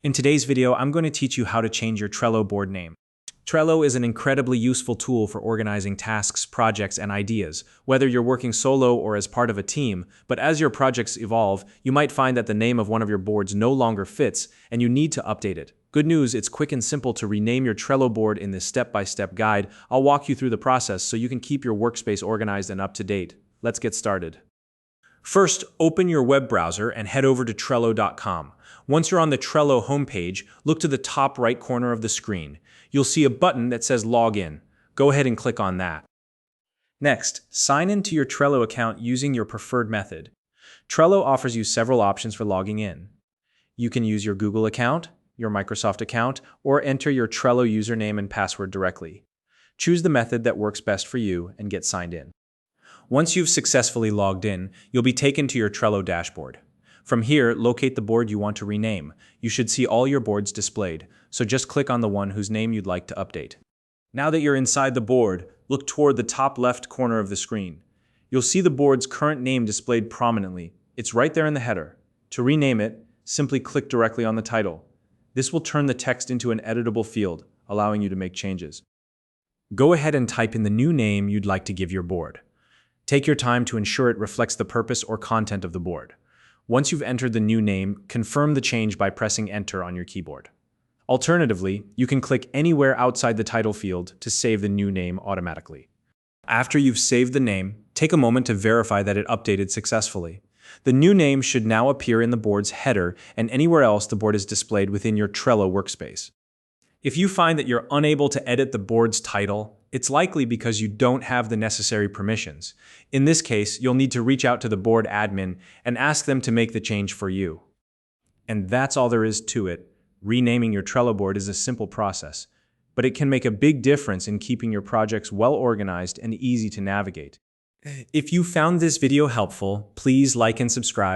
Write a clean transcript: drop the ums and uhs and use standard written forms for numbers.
In today's video, I'm going to teach you how to change your Trello board name. Trello is an incredibly useful tool for organizing tasks, projects, and ideas, whether you're working solo or as part of a team. But as your projects evolve, you might find that the name of one of your boards no longer fits, and you need to update it. Good news, it's quick and simple to rename your Trello board in this step-by-step guide. I'll walk you through the process so you can keep your workspace organized and up to date. Let's get started. First, open your web browser and head over to Trello.com. Once you're on the Trello homepage, look to the top right corner of the screen. You'll see a button that says Login. Go ahead and click on that. Next, sign into your Trello account using your preferred method. Trello offers you several options for logging in. You can use your Google account, your Microsoft account, or enter your Trello username and password directly. Choose the method that works best for you and get signed in. Once you've successfully logged in, you'll be taken to your Trello dashboard. From here, locate the board you want to rename. You should see all your boards displayed, so just click on the one whose name you'd like to update. Now that you're inside the board, look toward the top left corner of the screen. You'll see the board's current name displayed prominently. It's right there in the header. To rename it, simply click directly on the title. This will turn the text into an editable field, allowing you to make changes. Go ahead and type in the new name you'd like to give your board. Take your time to ensure it reflects the purpose or content of the board. Once you've entered the new name, confirm the change by pressing Enter on your keyboard. Alternatively, you can click anywhere outside the title field to save the new name automatically. After you've saved the name, take a moment to verify that it updated successfully. The new name should now appear in the board's header and anywhere else the board is displayed within your Trello workspace. If you find that you're unable to edit the board's title, it's likely because you don't have the necessary permissions. In this case, you'll need to reach out to the board admin and ask them to make the change for you. And that's all there is to it. Renaming your Trello board is a simple process, but it can make a big difference in keeping your projects well organized and easy to navigate. If you found this video helpful, please like and subscribe.